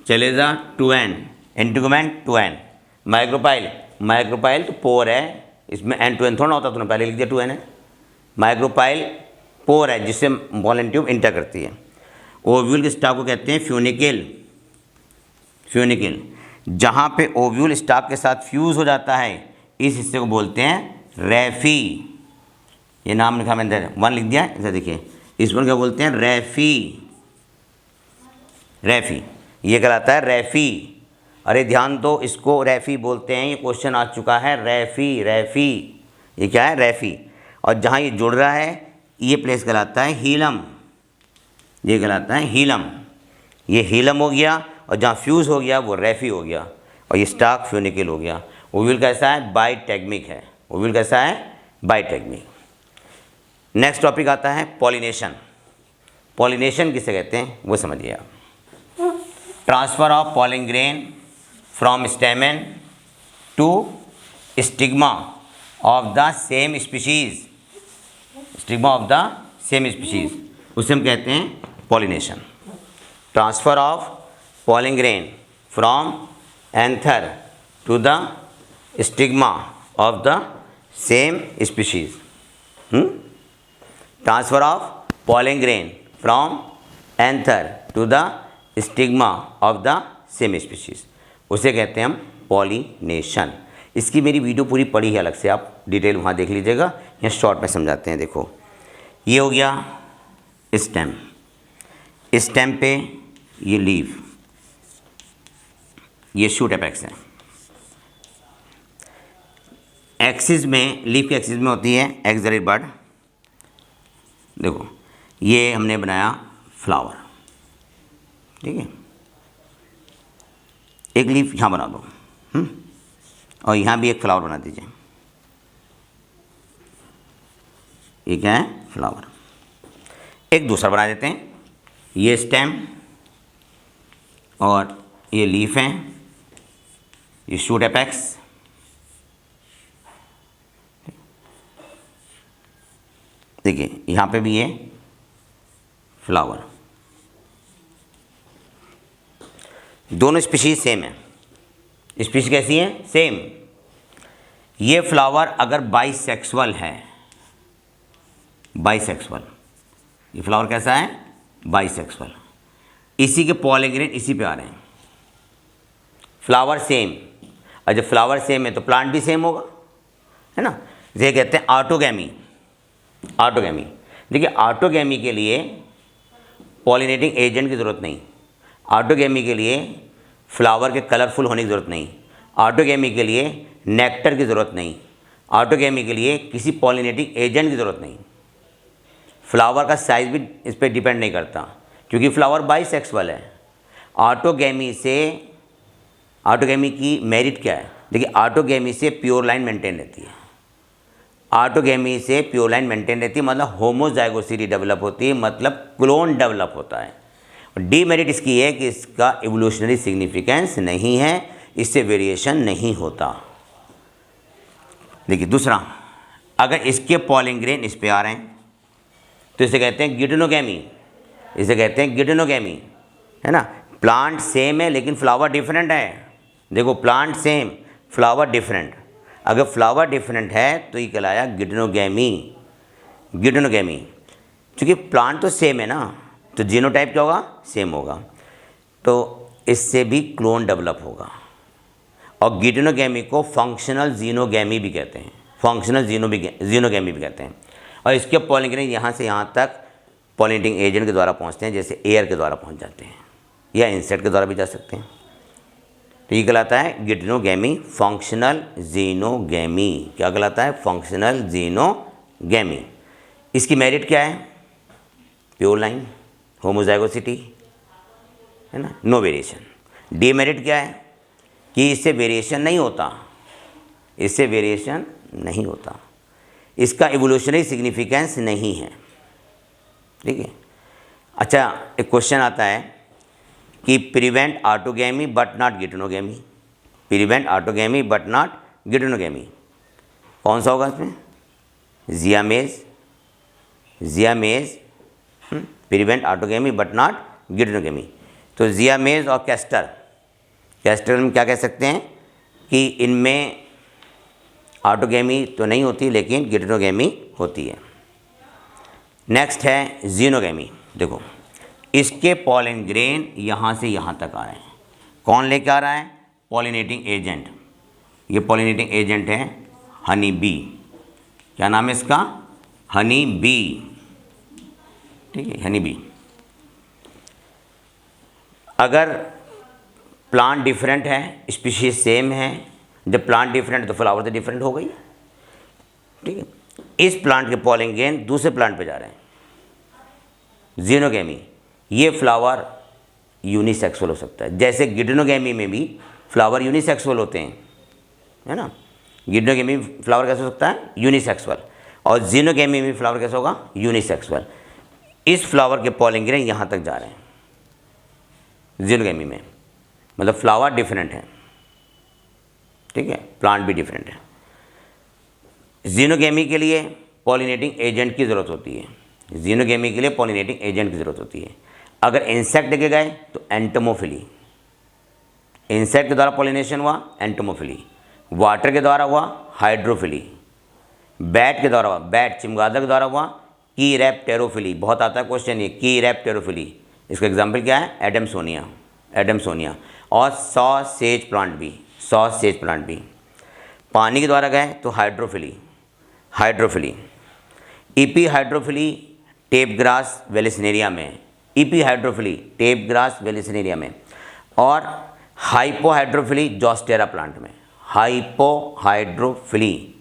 chalaza 2n, integument 2n। Micropyle, micropyle तो पोर है, इसमें n2n थोड़ा होता, तूने पहले लिख दिया 2n है। माइक्रोपाइल पोर है जिससे पॉलन ट्यूब इंटर करती है। ओव्यूल के स्टाक को कहते हैं फ्यूनिकल, फ्यूनिकल। जहाँ पे ओव्यूल स्टाक के साथ फ्यूज़ हो जाता है इस हिस्से को बोलते हैं रैफी। ये नाम लिखा मैंने, 1 लिख दिया, इसे देखिए, इस पर क्या बोलते हैं, रैफी, रैफी। ये कहलाता है रैफी। अरे ध्यान दो, इसको रैफी बोलते हैं, ये क्वेश्चन आ चुका है, रैफी, रैफी। ये क्या है, रैफी। और जहाँ ये जुड़ रहा है ये प्लेस कहलाता है हीलम, ये कहलाता है हीलम। ये हीलम हो गया, और जहाँ फ्यूज़ हो गया वो रैफी हो गया, और ये स्टाक फ्यूनिकल हो गया। ओव्यूल कैसा है, बाइटेगमिक है। ओव्यूल कैसा है, बाइटेगमिक। नेक्स्ट टॉपिक आता है पॉलिनेशन। पॉलिनेशन किसे कहते हैं वो समझिए आप। Transfer of pollen grain from stamen to stigma of the same species, stigma of the same species, उसे हम कहते हैं pollination. Transfer of pollen grain from anther to the stigma of the same species. Transfer of pollen grain from anther to the stigma of the same species, उसे कहते हैं हम pollination. इसकी मेरी वीडियो पूरी पड़ी है अलग से, आप डिटेल वहाँ देख लीजिएगा, यहाँ शॉर्ट में समझाते हैं। देखो ये हो गया स्टेम, स्टेम पे ये लीव, ये शूट एपेक्स है। एक्सिस में, लीफ की एक्सिस में होती है एक्सिलरी बड। देखो ये हमने बनाया फ्लावर, ठीक है, एक लीफ यहाँ बना दो, और यहाँ भी एक फ्लावर बना दीजिए। ये क्या है? फ्लावर। एक दूसरा बना देते हैं, ये स्टेम और ये लीफ है, ये शूट एपेक्स, देखिए यहाँ पे भी ये फ्लावर। दोनों स्पीशीज सेम है। स्पीशीज कैसी है? सेम। ये फ्लावर अगर बाइसेक्सुअल है, बाइसेक्सुअल, ये फ्लावर कैसा है? बाइसेक्सुअल। इसी के पॉलन ग्रेन इसी पे आ रहे हैं। फ्लावर सेम, और जब फ्लावर सेम है तो प्लांट भी सेम होगा, है ना। ये कहते हैं ऑटोगैमी। ऑटोगैमी, देखिए ऑटोगैमी के लिए पॉलिनेटिंग एजेंट की ज़रूरत नहीं, ऑटोगैमी के लिए फ्लावर के कलरफुल होने की ज़रूरत नहीं, ऑटोगैमी के लिए नेक्टर की ज़रूरत नहीं, ऑटोगैमी के लिए किसी पॉलिनेटिंग एजेंट की ज़रूरत नहीं। फ्लावर का साइज़ भी इस पर डिपेंड नहीं करता, क्योंकि फ्लावर बाइसेक्सुअल है। ऑटोगैमी से, ऑटोगैमी की मेरिट क्या है? देखिए ऑटोगैमी से प्योर लाइन मेंटेन रहती है, ऑटोगैमी से प्योर लाइन मेंटेन रहती है, मतलब होमोजाइगोसिटी डेवलप होती है, मतलब क्लोन डेवलप होता है। डीमेरिट इसकी है कि इसका इवोल्यूशनरी सिग्निफिकेंस नहीं है, इससे वेरिएशन नहीं होता। देखिए दूसरा, अगर इसके पॉलन ग्रेन इस पे आ रहे हैं तो इसे कहते हैं गिटनोगैमी, इसे कहते हैं गिटनोगैमी, है ना। प्लांट सेम है लेकिन फ्लावर डिफरेंट है। देखो प्लांट सेम, फ्लावर डिफरेंट। अगर फ्लावर डिफरेंट है तो ये कहलाया गिटनोगैमी। गिटनोगैमी, क्योंकि प्लांट तो सेम है ना, तो जीनोटाइप क्या होगा? सेम होगा, तो इससे भी क्लोन डेवलप होगा। और गिटनोगैमी को फंक्शनल जीनोगैमी भी कहते हैं, फंक्शनल जीनोगैमी भी कहते हैं। और इसके पॉलन ग्रेन यहाँ से यहाँ तक पॉलिनेटिंग एजेंट के द्वारा पहुँचते हैं, जैसे एयर के द्वारा पहुँच जाते हैं, या इंसेक्ट के द्वारा भी जा सकते हैं। तो ये कहलाता है गिटनोगैमी, फंक्शनल जीनोगैमी। क्या कहलाता है? Functional xenogamy. इसकी मेरिट क्या है? प्योर लाइन, होमोजाइगोसिटी, है ना, नो वेरिएशन। डीमेरिट क्या है? कि इससे वेरिएशन नहीं होता, इससे वेरिएशन नहीं होता, इसका इवोल्यूशनरी सिग्निफिकेंस नहीं है, ठीक है। अच्छा, एक क्वेश्चन आता है कि prevent autogamy but not geitonogamy, prevent autogamy but not geitonogamy, कौन सा होगा इसमें? Zea mays, zea mays prevent autogamy but not geitonogamy. तो जियामेज और कैस्टर, कैस्टर में क्या कह सकते हैं कि इनमें ऑटोगैमी तो नहीं होती लेकिन गिटनोगैमी होती है। नेक्स्ट है जीनोगैमी। देखो इसके पॉलन ग्रेन यहाँ से यहाँ तक आ रहे हैं। कौन लेके आ रहा है? Pollinating agent. ये पॉलिनेटिंग एजेंट है हनी बी। क्या नाम है इसका? हनी बी, ठीक है, हनी बी। अगर प्लांट डिफरेंट है, स्पीशीज सेम है, जब प्लांट डिफरेंट है तो फ्लावर तो डिफरेंट हो गई, ठीक है। इस प्लांट के पॉलन ग्रेन दूसरे प्लांट पे जा रहे हैं, जीनोगैमी। ये फ्लावर यूनिसेक्सुअल हो सकता है, जैसे गिटनोगैमी में भी फ्लावर यूनिसेक्सुअल होते हैं, है ना। गिटनोगैमी फ्लावर कैसे हो सकता है? यूनिसेक्सुअल। और जीनोगैमी में फ्लावर कैसे होगा? यूनिसेक्सुअल। इस फ्लावर के पॉलन ग्रेन यहाँ तक जा रहे हैं जीनोगैमी में, मतलब फ्लावर डिफरेंट है, ठीक है, प्लांट भी डिफरेंट है। जीनोगैमी के लिए पॉलिनेटिंग एजेंट की ज़रूरत होती है, जीनोगैमी के लिए पॉलिनेटिंग एजेंट की ज़रूरत होती है। अगर इंसेक्ट देखे गए तो एंटोमोफिली, इंसेक्ट के द्वारा पॉलिनेशन हुआ एंटोमोफिली, वाटर के द्वारा हुआ हाइड्रोफिली, बैट के द्वारा हुआ, बैट चिमगादड़ के द्वारा हुआ की रेप्टेरोफिली। बहुत आता है क्वेश्चन ये, की रेप्टेरोफिली। इसका एग्जाम्पल क्या है? Adansonia, adansonia. और सॉसेज प्लांट भी, सॉसेज प्लांट भी। पानी के द्वारा गए तो hydrophily, hydrophily, epihydrophily tape grass vallisneria में, epihydrophily tape grass vallisneria में, और हाइपो हाइड्रोफिली जोस्टेरा प्लांट में, हाइपो हाइड्रोफिली,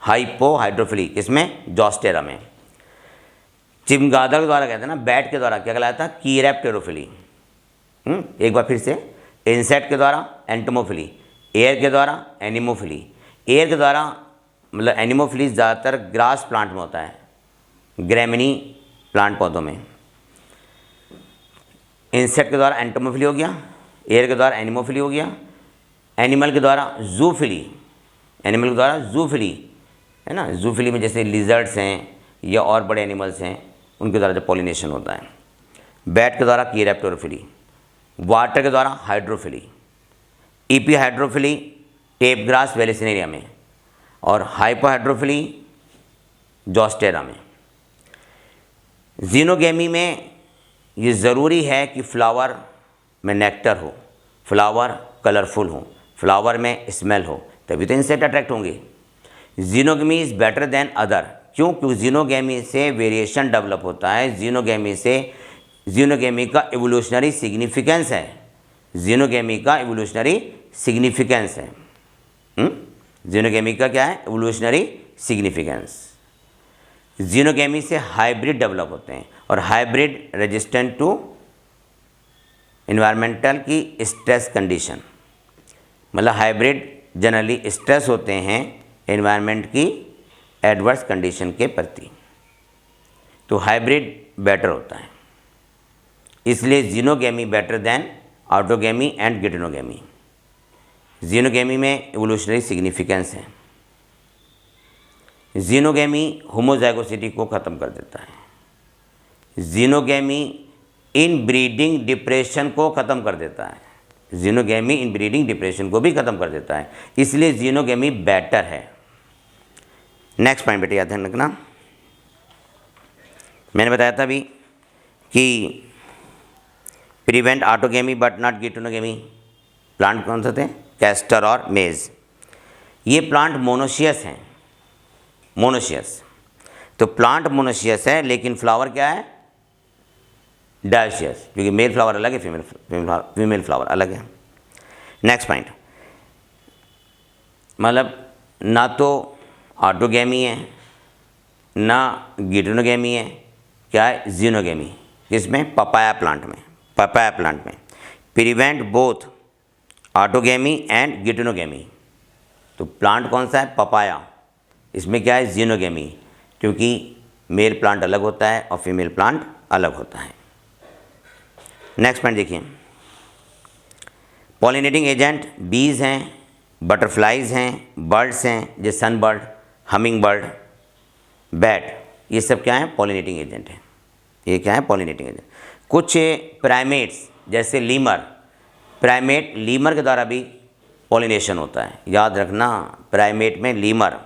हाइपो हाइड्रोफिली किसमें, जोस्टेरा में। चिमगादड़ के द्वारा कहते हैं ना, बैट के द्वारा क्या कहलाता है, कीरेप्टेरोफिली। एक बार फिर से, इंसेक्ट के द्वारा एंटोमोफिली, एयर के द्वारा एनिमोफिली। एयर के द्वारा मतलब एनिमोफिली ज़्यादातर ग्रास प्लांट में होता है, ग्रेमिनी प्लांट पौधों में। इंसेक्ट के द्वारा एंटोमोफिली हो गया, एयर के द्वारा एनिमोफिली हो गया, एनिमल के द्वारा जूफिली, एनिमल के द्वारा जूफिली है ना, जूफिली में जैसे लिजर्ड्स हैं या और बड़े एनिमल्स हैं उनके द्वारा जब पॉलिनेशन होता है। बैट के द्वारा कीरेप्टेरोफिली, वाटर के द्वारा hydrophily, epihydrophily tape grass vallisneria में, और हाइपो हाइड्रोफिली जोस्टेरा में। जीनोगेमी में ये ज़रूरी है कि फ्लावर में नेक्टर हो, फ्लावर कलरफुल हो, फ्लावर में स्मेल हो, तभी तो इंसेक्ट अट्रैक्ट होंगे। Xenogamy is better than other, क्यों, क्योंकि जीनोगेमी से वेरिएशन डेवलप होता है, जीनोगेमी से, जीनोगेमी का एवोल्यूशनरी सिग्निफिकेंस है, जीनोगेमी का एवोल्यूशनरी सिग्निफिकेंस है। जीनोगेमी का क्या है, एवोल्यूशनरी सिग्निफिकेंस। जीनोगेमी से हाइब्रिड डेवलप होते हैं, और हाइब्रिड रेजिस्टेंट टू इन्वायरमेंटल की स्ट्रेस कंडीशन, मतलब हाइब्रिड जनरली स्ट्रेस होते हैं एनवायरनमेंट की एडवर्स कंडीशन के प्रति, तो हाइब्रिड बेटर होता है। इसलिए xenogamy better than autogamy and geitonogamy. Xenogamy में एवोल्यूशनरी सिग्निफिकेंस है। जीनोगेमी होमोजाइगोसिटी को ख़त्म कर देता है। जीनोगेमी इन ब्रीडिंग डिप्रेशन को ख़त्म कर देता है। जीनोगेमी इन ब्रीडिंग डिप्रेशन को भी ख़त्म कर देता है, इसलिए जीनोगेमी बेटर है। नेक्स्ट पॉइंट बेटे याद ध्यान रखना, मैंने बताया था अभी कि prevent autogamy but not geitonogamy. Plant कौन से थे, कैस्टर और मेज। ये प्लांट मोनोशियस हैं, मोनोशियस। तो प्लांट मोनोशियस है लेकिन फ्लावर क्या है, डायोशियस, क्योंकि मेल फ्लावर अलग है, फीमेल फ्लावर अलग है। नेक्स्ट पॉइंट, मतलब ना तो ऑटोगेमी है ना गिटोनोगेमी है, क्या है, जीनोगेमी। किसमें, पपाया प्लांट में, पपाया प्लांट में। Prevent both autogamy and geitonogamy. तो प्लांट कौन सा है, पपाया, इसमें क्या है, जीनोगेमी, क्योंकि मेल प्लांट अलग होता है और फीमेल प्लांट अलग होता है। नेक्स्ट पॉइंट देखिए, पॉलिनेटिंग एजेंट बीज हैं, बटरफ्लाइज हैं, बर्ड्स हैं जैसे सन बर्ड, हमिंग बर्ड, बैट, ये सब क्या है, पॉलिनेटिंग एजेंट हैं। ये क्या है, पॉलिनेटिंग एजेंट। कुछ प्राइमेट्स जैसे लीमर, प्राइमेट, लीमर के द्वारा भी पॉलिनेशन होता है, याद रखना, प्राइमेट में लीमर।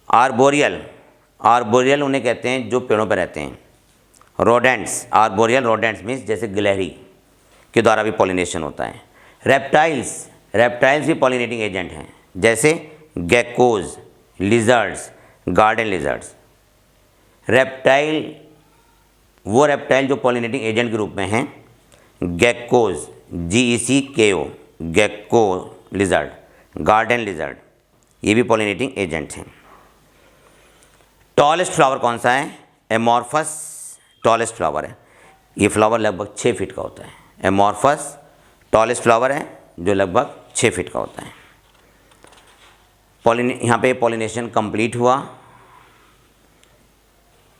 आर्बोरियल, आर्बोरियल उन्हें कहते हैं जो पेड़ों पर रहते हैं। रोडेंट्स, आर्बोरियल रोडेंट्स मीन्स जैसे गिलहरी के द्वारा भी पॉलिनेशन होता है। रेप्टाइल्स, रेप्टाइल्स भी पॉलिनेटिंग एजेंट हैं जैसे गेकोज, लिजर्ड्स, गार्डन लिजर्ड्स। रेप्टाइल, वो रेप्टाइल जो पॉलिनेटिंग एजेंट के रूप में हैं, गेकोज, GECKO, gecko lizard, garden lizard, ये भी पॉलिनेटिंग एजेंट हैं। टॉलेस्ट फ्लावर कौन सा है, एमॉर्फस टॉलेस्ट फ्लावर है। ये फ्लावर लगभग 6 फीट का होता है। एमॉर्फस टॉलेस्ट फ्लावर है जो लगभग 6 फीट का होता है। यहाँ पे पॉलिनेशन कंप्लीट हुआ।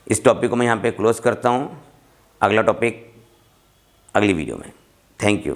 इस टॉपिक को मैं यहाँ पे क्लोज करता हूँ। अगला टॉपिक अगली वीडियो में। Thank you.